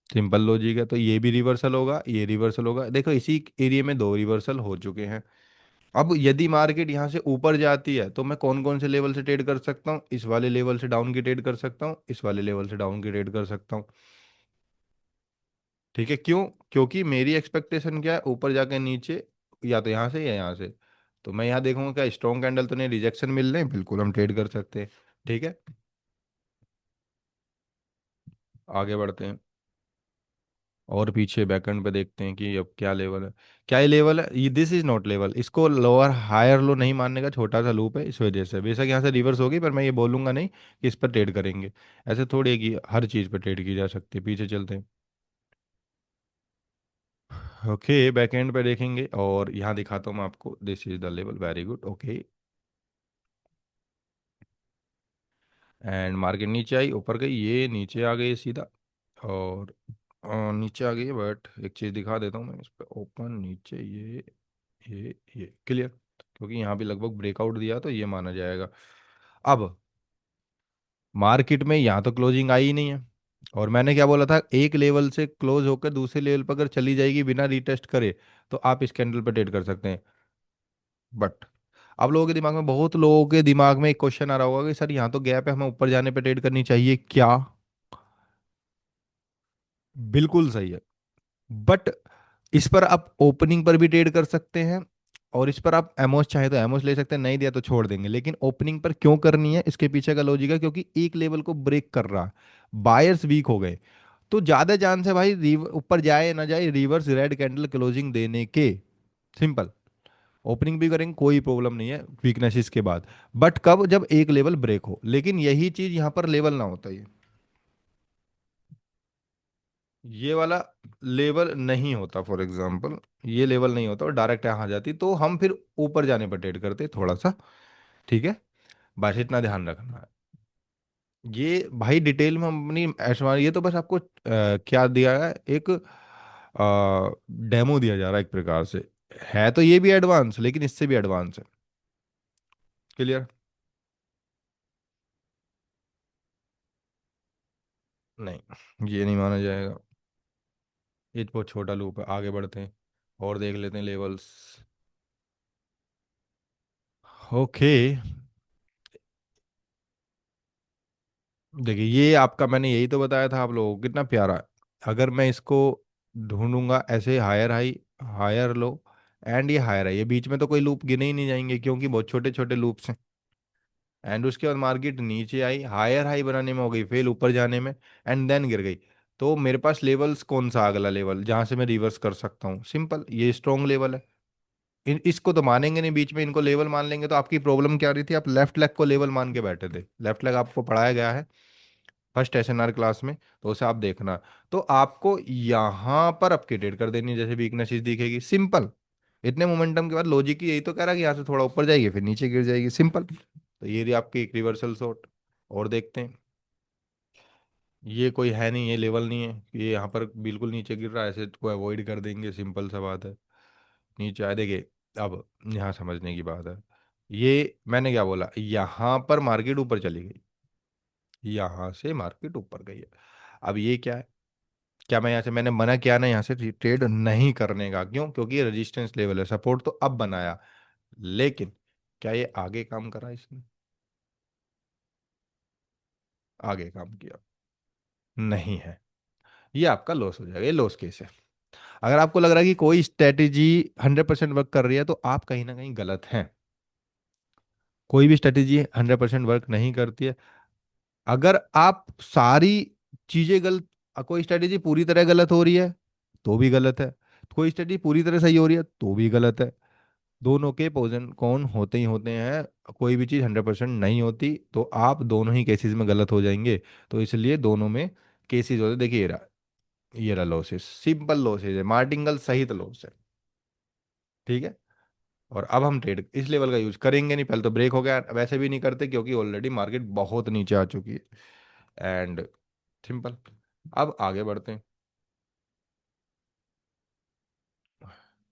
सिंपल लॉजिक है। तो ये भी रिवर्सल होगा, ये रिवर्सल होगा। देखो इसी एरिया में दो रिवर्सल हो चुके हैं। अब यदि मार्केट यहाँ से ऊपर जाती है तो मैं कौन कौन से लेवल से ट्रेड कर सकता हूँ, इस वाले लेवल से डाउन की ट्रेड कर सकता हूँ, इस वाले लेवल से डाउन की ट्रेड कर सकता हूँ। ठीक है। क्यों? क्योंकि मेरी एक्सपेक्टेशन क्या है, ऊपर जाके नीचे या तो यहाँ से या यहाँ से। तो मैं यहाँ देखूंगा क्या स्ट्रॉन्ग कैंडल तो नहीं, रिजेक्शन मिल रहे हैं, बिल्कुल हम ट्रेड कर सकते हैं। ठीक है। आगे बढ़ते हैं और पीछे बैकएंड पे देखते हैं कि अब क्या लेवल है। क्या ये लेवल है, ये दिस इज नॉट लेवल। इसको लोअर हायर लो नहीं मानने का छोटा सा लूप है, इस वजह से बेशक यहाँ से रिवर्स होगी पर मैं ये बोलूंगा नहीं कि इस पर ट्रेड करेंगे। ऐसे थोड़ी है कि हर चीज़ पर ट्रेड की जा सकती है। पीछे चलते हैं। ओके बैकएंड पे देखेंगे और यहाँ दिखाता हूँ मैं आपको, this is the level, very good. Okay. And market नीचे आई, ऊपर गई, ये नीचे आ गई सीधा। और नीचे आ गई है, बट एक चीज़ दिखा देता हूँ मैं इस पर। ओपन नीचे ये क्लियर। क्योंकि यहाँ भी लगभग ब्रेकआउट दिया तो ये माना जाएगा। अब मार्केट में यहाँ तो क्लोजिंग आई ही नहीं है। और मैंने क्या बोला था, एक लेवल से क्लोज होकर दूसरे लेवल पर अगर चली जाएगी बिना रीटेस्ट करे तो आप इस कैंडल पर ट्रेड कर सकते हैं। बट अब लोगों के दिमाग में, बहुत लोगों के दिमाग में एक क्वेश्चन आ रहा होगा कि सर यहाँ तो गैप है, हमें ऊपर जाने पे ट्रेड करनी चाहिए क्या? बिल्कुल सही है। बट इस पर आप ओपनिंग पर भी ट्रेड कर सकते हैं और इस पर आप एमओस चाहे तो एमओस ले सकते हैं, नहीं दिया तो छोड़ देंगे। लेकिन ओपनिंग पर क्यों करनी है, इसके पीछे का लॉजिक है क्योंकि एक लेवल को ब्रेक कर रहा, बायर्स वीक हो गए तो ज्यादा चांस है भाई ऊपर जाए ना जाए रिवर्स रेड कैंडल क्लोजिंग देने के। सिंपल। ओपनिंग भी करेंगे कोई प्रॉब्लम नहीं है वीकनेसेस के बाद। बट कब, जब एक लेवल ब्रेक हो। लेकिन यही चीज यहाँ पर लेवल ना होता ये वाला लेवल नहीं होता। फॉर एग्जांपल ये लेवल नहीं होता और डायरेक्ट यहाँ आ जाती तो हम फिर ऊपर जाने पर ट्रेड करते थोड़ा सा। ठीक है। बस इतना ध्यान रखना है। ये भाई डिटेल में हम अपनी ये तो बस आपको क्या दिया है, एक डेमो दिया जा रहा है एक प्रकार से। है तो ये भी एडवांस लेकिन इससे भी एडवांस है। क्लियर। नहीं ये नहीं माना जाएगा। ये तो बहुत छोटा लूप है। आगे बढ़ते हैं और देख लेते हैं लेवल्स। ओके। देखिए ये आपका, मैंने यही तो बताया था आप लोगों को, कितना प्यारा है। अगर मैं इसको ढूंढूंगा ऐसे, higher high, higher low, and ये हायर है, ये बीच में तो कोई लूप गिने ही नहीं जाएंगे क्योंकि बहुत छोटे छोटे लूप्स हैं। एंड उसके बाद मार्केट नीचे आई, हायर हाई बनाने में हो गई फेल, ऊपर जाने में, एंड देन गिर गई। तो मेरे पास लेवल्स कौन सा अगला लेवल जहां से मैं रिवर्स कर सकता हूँ? सिंपल, ये स्ट्रॉन्ग लेवल है। इसको तो मानेंगे नहीं, बीच में इनको लेवल मान लेंगे। तो आपकी प्रॉब्लम क्या रही थी? आप लेफ्ट लेग को लेवल मान के बैठे थे। लेफ्ट लेग आपको पढ़ाया गया है फर्स्ट एसएनआर क्लास में, तो उसे आप देखना। तो आपको यहाँ पर अपडेट कर देनी है, जैसे वीकनेस दिखेगी। सिंपल, इतने मोमेंटम के बाद लॉजिक ही यही तो कह रहा है कि यहाँ से थोड़ा ऊपर जाएगी फिर नीचे गिर जाएगी। सिंपल। तो ये रही आपकी एक रिवर्सल शॉट। और देखते हैं, ये कोई है नहीं, ये लेवल नहीं है, ये यहाँ पर बिल्कुल नीचे गिर रहा है, ऐसे को अवॉइड कर देंगे। सिंपल सा बात है। नीचे आए देखिए। अब यहाँ समझने की बात है, ये मैंने क्या बोला, यहाँ पर मार्केट ऊपर चली गई, यहाँ से मार्केट ऊपर गई है। अब ये क्या है? क्या मैं यहाँ से, मैंने मना किया ना यहाँ से ट्रेड नहीं करने का? क्यों? क्योंकि ये रेजिस्टेंस लेवल है। सपोर्ट तो अब बनाया, लेकिन क्या ये आगे काम करा इसने? आगे काम किया नहीं है। ये आपका लॉस हो जाएगा, ये लॉस केस है। अगर आपको लग रहा है कि कोई स्ट्रेटेजी 100% वर्क कर रही है, तो आप कहीं ना कहीं गलत हैं। कोई भी स्ट्रेटेजी 100% वर्क नहीं करती है। अगर आप सारी चीजें गलत, कोई स्ट्रेटेजी पूरी तरह गलत हो रही है तो भी गलत है, कोई स्ट्रेटेजी पूरी तरह सही हो रही है तो भी गलत है। दोनों के पोजन कौन होते ही होते हैं। कोई भी चीज़ 100% नहीं होती, तो आप दोनों ही केसेस में गलत हो जाएंगे। तो इसलिए दोनों में केसेस होते हैं। देखिए ये रहा लॉसेस, सिंपल लॉसेस है, मार्टिंगल सहित लॉस है। ठीक है। और अब हम ट्रेड इस लेवल का यूज करेंगे नहीं। पहले तो ब्रेक हो गया, वैसे भी नहीं करते क्योंकि ऑलरेडी मार्केट बहुत नीचे आ चुकी है। And simple. अब आगे बढ़ते हैं।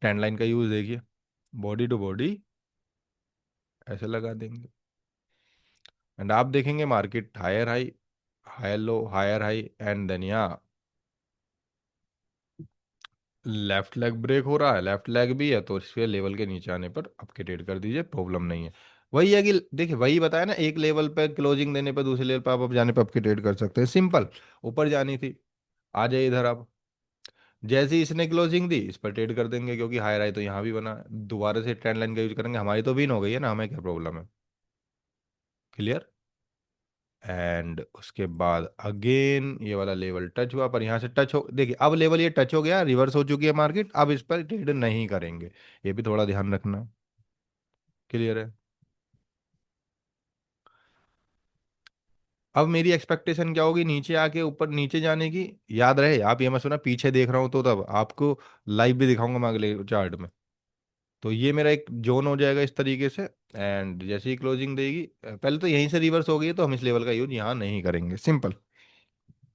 ट्रेंड लाइन का यूज देखिए, बॉडी टू बॉडी ऐसे लगा देंगे। एंड आप देखेंगे market higher high, higher low, higher high, and then यहाँ लेफ्ट लेग ब्रेक हो रहा है। लेफ्ट लेग भी है तो इसके लेवल के नीचे आने पर आपके ट्रेड कर दीजिए, प्रॉब्लम नहीं है। वही है कि देखिए, वही बताया ना, एक लेवल पे क्लोजिंग देने पर दूसरे लेवल पर आप अब जाने पर आपके ट्रेड कर सकते हैं। सिंपल। ऊपर जानी थी, आ जाइए इधर आप। जैसे ही इसने क्लोजिंग दी, इस पर ट्रेड कर देंगे क्योंकि हायर आई तो यहाँ भी बना। दोबारा से ट्रेंड लाइन का यूज करेंगे, हमारी तो विन हो गई है ना, हमें क्या प्रॉब्लम है? क्लियर। एंड उसके बाद अगेन ये वाला लेवल टच हुआ, पर यहाँ से टच हो, देखिए अब लेवल ये टच हो गया, रिवर्स हो चुकी है मार्केट, अब इस पर ट्रेड नहीं करेंगे। ये भी थोड़ा ध्यान रखना। क्लियर है। अब मेरी एक्सपेक्टेशन क्या होगी? नीचे आके ऊपर नीचे जाने की। याद रहे, आप ये मत सुना पीछे देख रहा हूँ तो, तब आपको लाइव भी दिखाऊंगा मैं अगले चार्ट में। तो ये मेरा एक जोन हो जाएगा इस तरीके से। एंड जैसे ही क्लोजिंग देगी, पहले तो यहीं से रिवर्स हो गई है, तो हम इस लेवल का यूज यहाँ नहीं करेंगे। सिंपल।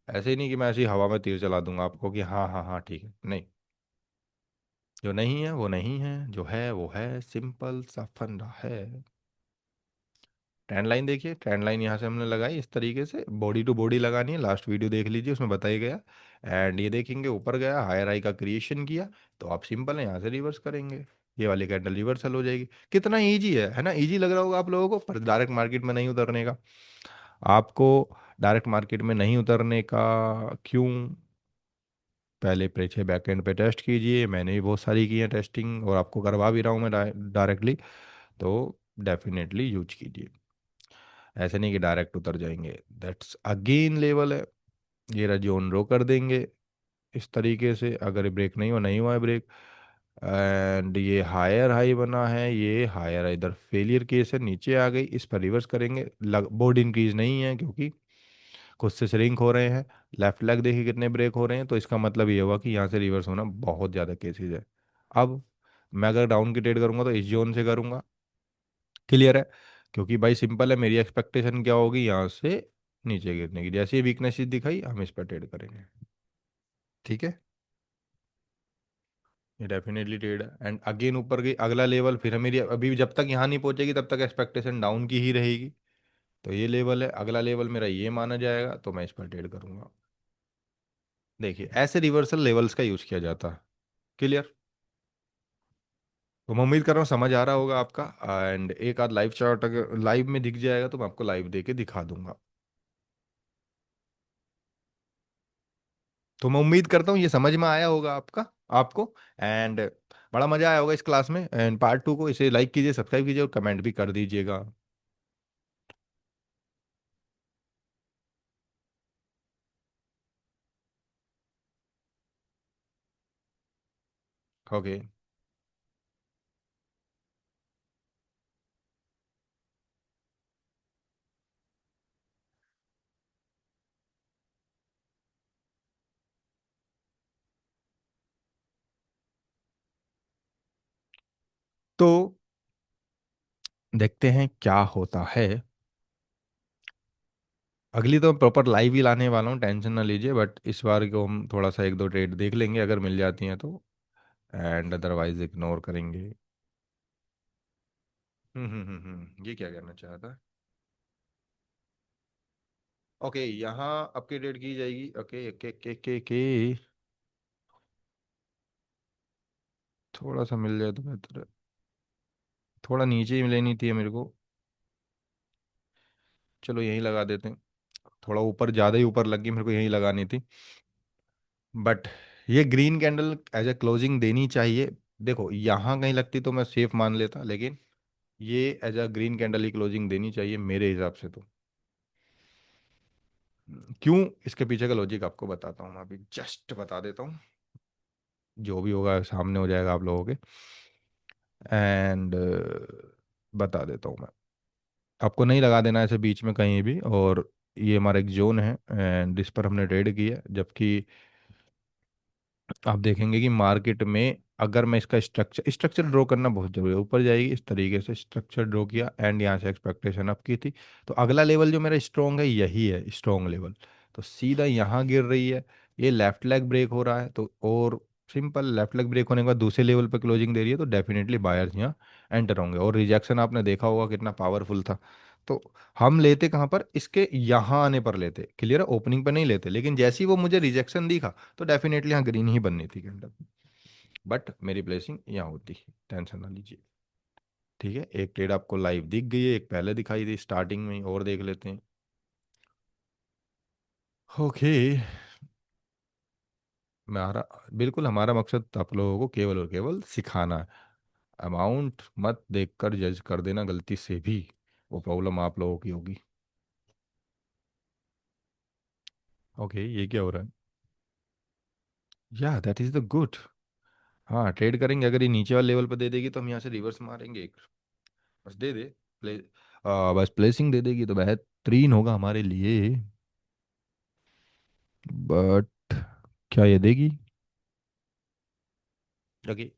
ऐसे ही नहीं कि मैं ऐसी हवा में तीर चला दूंगा आपको कि हाँ हाँ हाँ ठीक है, नहीं। जो नहीं है वो नहीं है, जो है वो है, सिंपल सा फंडा है। ट्रेंड लाइन देखिए, ट्रेंड लाइन यहाँ से हमने लगाई इस तरीके से, बॉडी टू बॉडी लगानी है, लास्ट वीडियो देख लीजिए उसमें बताया गया। एंड ये देखेंगे ऊपर गया, हायर हाई का क्रिएशन किया, तो आप सिंपल है यहाँ से रिवर्स करेंगे। ये वाली कैंडल रिवर्सल हो जाएगी। कितना ईजी है ना? ईजी लग रहा होगा आप लोगों को, पर डायरेक्ट मार्केट में नहीं उतरने का। आपको डायरेक्ट मार्केट में नहीं उतरने का क्यों? पहले पीछे बैकएंड पे टेस्ट कीजिए, मैंने भी बहुत सारी की है टेस्टिंग, और आपको करवा भी रहा हूँ मैं डायरेक्टली। तो डेफिनेटली यूज कीजिए, ऐसे नहीं कि डायरेक्ट उतर जाएंगे। दैट्स अगेन लेवल है, ये रहा जोन रो कर देंगे इस तरीके से। अगर ब्रेक नहीं हुआ, नहीं हुआ है ब्रेक, एंड ये हायर हाई बना है, ये हायर इधर फेलियर केस है, नीचे आ गई, इस पर रिवर्स करेंगे। बोर्ड इंक्रीज नहीं है क्योंकि खुद से श्रिंक हो रहे हैं। लेफ्ट लेग देखिए कितने ब्रेक हो रहे हैं, तो इसका मतलब ये हुआ कि यहाँ से रिवर्स होना बहुत ज़्यादा केसेज है। अब मैं अगर डाउन की ट्रेड करूंगा तो इस जोन से करूंगा। क्लियर है। क्योंकि भाई सिंपल है, मेरी एक्सपेक्टेशन क्या होगी? यहाँ से नीचे गिरने की। जैसे ही वीकनेस दिखाई, हम इस पर ट्रेड करेंगे। ठीक है। ये डेफिनेटली ट्रेड है। एंड अगेन ऊपर गई, अगला लेवल फिर मेरी अभी जब तक यहाँ नहीं पहुंचेगी तब तक एक्सपेक्टेशन डाउन की ही रहेगी। तो ये लेवल है, अगला लेवल मेरा ये माना जाएगा, तो मैं इस पर ट्रेड करूंगा। देखिए ऐसे रिवर्सल लेवल्स का यूज किया जाता है। क्लियर। तो मैं उम्मीद कर रहा हूँ समझ आ रहा होगा आपका। एंड एक आध लाइव चार्ट अगर लाइव में दिख जाएगा तो मैं आपको लाइव दे के दिखा दूंगा। तो मैं उम्मीद करता हूँ ये समझ में आया होगा आपका, आपको। एंड बड़ा मजा आया होगा इस क्लास में। एंड पार्ट 2 को इसे लाइक कीजिए, सब्सक्राइब कीजिए और कमेंट भी कर दीजिएगा। ओके। तो देखते हैं क्या होता है। अगली तो प्रॉपर लाइव ही लाने वाला हूँ, टेंशन ना लीजिए, बट इस बार को हम थोड़ा सा एक दो ट्रेड देख लेंगे अगर मिल जाती हैं तो, एंड अदरवाइज इग्नोर करेंगे। ये क्या करना चाहा था? ओके, यहाँ आपकी ट्रेड की जाएगी। Okay okay okay okay okay. थोड़ा सा मिल जाए तो बेहतर है। थोड़ा नीचे ही लेनी थी मेरे को। चलो यहीं लगा देते हैं। थोड़ा ऊपर, ज़्यादा ही ऊपर लग गई, मेरे को यहीं लगानी थी। बट ये green candle as a closing देनी चाहिए। देखो यहाँ कहीं लगती तो मैं सेफ मान लेता, लेकिन ये एज अ ग्रीन कैंडल ही क्लोजिंग देनी चाहिए मेरे हिसाब से तो। क्यों? इसके पीछे का लॉजिक आपको बताता हूँ, मैं अभी जस्ट बता देता हूँ। जो भी होगा सामने हो जाएगा आप लोगों के, एंड बता देता हूँ मैं। आपको नहीं लगा देना ऐसे बीच में कहीं भी। और ये हमारा एक जोन है एंड इस पर हमने ट्रेड किया, जबकि आप देखेंगे कि मार्केट में अगर मैं इसका स्ट्रक्चर स्ट्रक्चर ड्रॉ करना बहुत जरूरी है। ऊपर जाएगी इस तरीके से स्ट्रक्चर ड्रॉ किया एंड यहाँ से एक्सपेक्टेशन अप की थी। तो अगला लेवल जो मेरा स्ट्रॉन्ग है यही है स्ट्रॉन्ग लेवल। तो सीधा यहाँ गिर रही है, ये लेफ्ट लेग ब्रेक हो रहा है तो, और सिंपल लेफ्ट लेग ब्रेक होने के बाद दूसरे लेवल पर क्लोजिंग दे रही है तो डेफिनेटली बायर्स यहाँ एंटर होंगे। और रिजेक्शन आपने देखा होगा कितना पावरफुल था। तो हम लेते कहाँ पर, इसके यहाँ आने पर लेते, क्लियर है, ओपनिंग पर नहीं लेते। लेकिन जैसे ही वो मुझे रिजेक्शन दिखा तो डेफिनेटली यहाँ ग्रीन ही बननी थी कैंडल। बट मेरी प्लेसिंग यहाँ होती, टेंशन ना लीजिए। ठीक है, एक ट्रेड आपको लाइव दिख गई है, एक पहले दिखाई थी स्टार्टिंग में ही, और देख लेते हैं। ओके। हमारा बिल्कुल, हमारा मकसद आप लोगों को केवल और केवल सिखाना है। अमाउंट मत देखकर जज कर देना गलती से भी, वो प्रॉब्लम आप लोगों की होगी। ओके, ये क्या हो रहा है? या दैट इज द गुड। हाँ, ट्रेड करेंगे, अगर ये नीचे वाले लेवल पर दे देगी तो हम यहाँ से रिवर्स मारेंगे एक। बस दे दे प्ले बस प्लेसिंग दे देगी तो बेहतरीन होगा हमारे लिए। बट क्या ये देगी? ओके।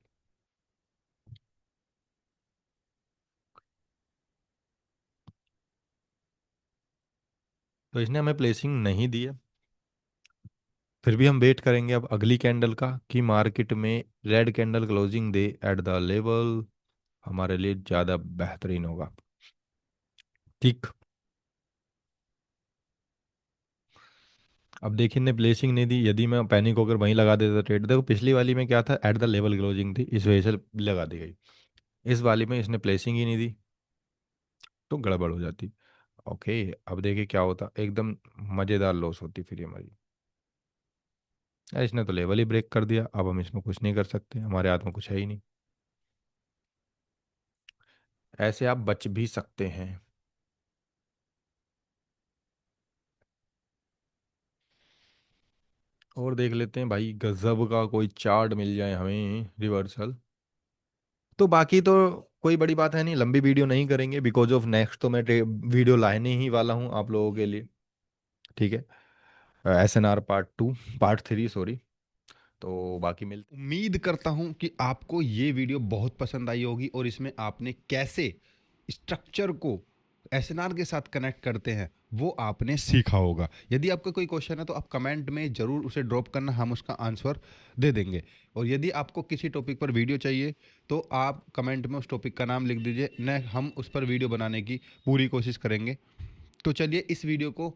तो इसने हमें प्लेसिंग नहीं दी है। फिर भी हम वेट करेंगे अब अगली कैंडल का, कि मार्केट में red candle closing they at the level, हमारे लिए ज़्यादा बेहतरीन होगा। ठीक। अब देखिए ने प्लेसिंग नहीं दी, यदि मैं पैनिक होकर वहीं लगा देता ट्रेड, देखो पिछली वाली में क्या था, एट द लेवल क्लोजिंग थी, इस वजह से लगा दी गई। इस वाली में इसने प्लेसिंग ही नहीं दी तो गड़बड़ हो जाती। ओके, अब देखिए क्या होता, एकदम मज़ेदार लॉस होती फिर ये हमारी। इसने तो लेवल ही ब्रेक कर दिया, अब हम इसमें कुछ नहीं कर सकते, हमारे हाथ में कुछ है ही नहीं। ऐसे आप बच भी सकते हैं। और देख लेते हैं भाई, गजब का कोई चार्ट मिल जाए हमें रिवर्सल। तो बाकी तो कोई बड़ी बात है नहीं, लंबी वीडियो नहीं करेंगे, बिकॉज ऑफ नेक्स्ट तो मैं वीडियो लाने ही वाला हूँ आप लोगों के लिए। ठीक है, SNR पार्ट 2, पार्ट 3 सॉरी। तो बाकी मिलते। उम्मीद करता हूं कि आपको ये वीडियो बहुत पसंद आई होगी और इसमें आपने कैसे स्ट्रक्चर को एसएनआर के साथ कनेक्ट करते हैं वो आपने सीखा होगा। यदि आपका कोई क्वेश्चन है तो आप कमेंट में ज़रूर उसे ड्रॉप करना, हम उसका आंसर दे देंगे। और यदि आपको किसी टॉपिक पर वीडियो चाहिए तो आप कमेंट में उस टॉपिक का नाम लिख दीजिए, न हम उस पर वीडियो बनाने की पूरी कोशिश करेंगे। तो चलिए इस वीडियो को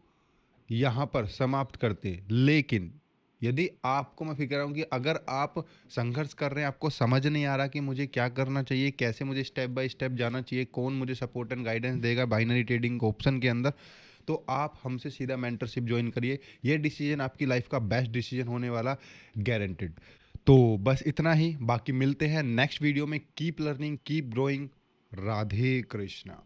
यहाँ पर समाप्त करते हैं। लेकिन यदि आपको, मैं फिर कह रहा हूँ कि अगर आप संघर्ष कर रहे हैं, आपको समझ नहीं आ रहा कि मुझे क्या करना चाहिए, कैसे मुझे स्टेप बाय स्टेप जाना चाहिए, कौन मुझे सपोर्ट एंड गाइडेंस देगा बाइनरी ट्रेडिंग ऑप्शन के अंदर, तो आप हमसे सीधा मेंटरशिप ज्वाइन करिए। ये डिसीजन आपकी लाइफ का बेस्ट डिसीजन होने वाला, गारंटेड। तो बस इतना ही, बाकी मिलते हैं नेक्स्ट वीडियो में। Keep learning, keep growing. Radhe Krishna.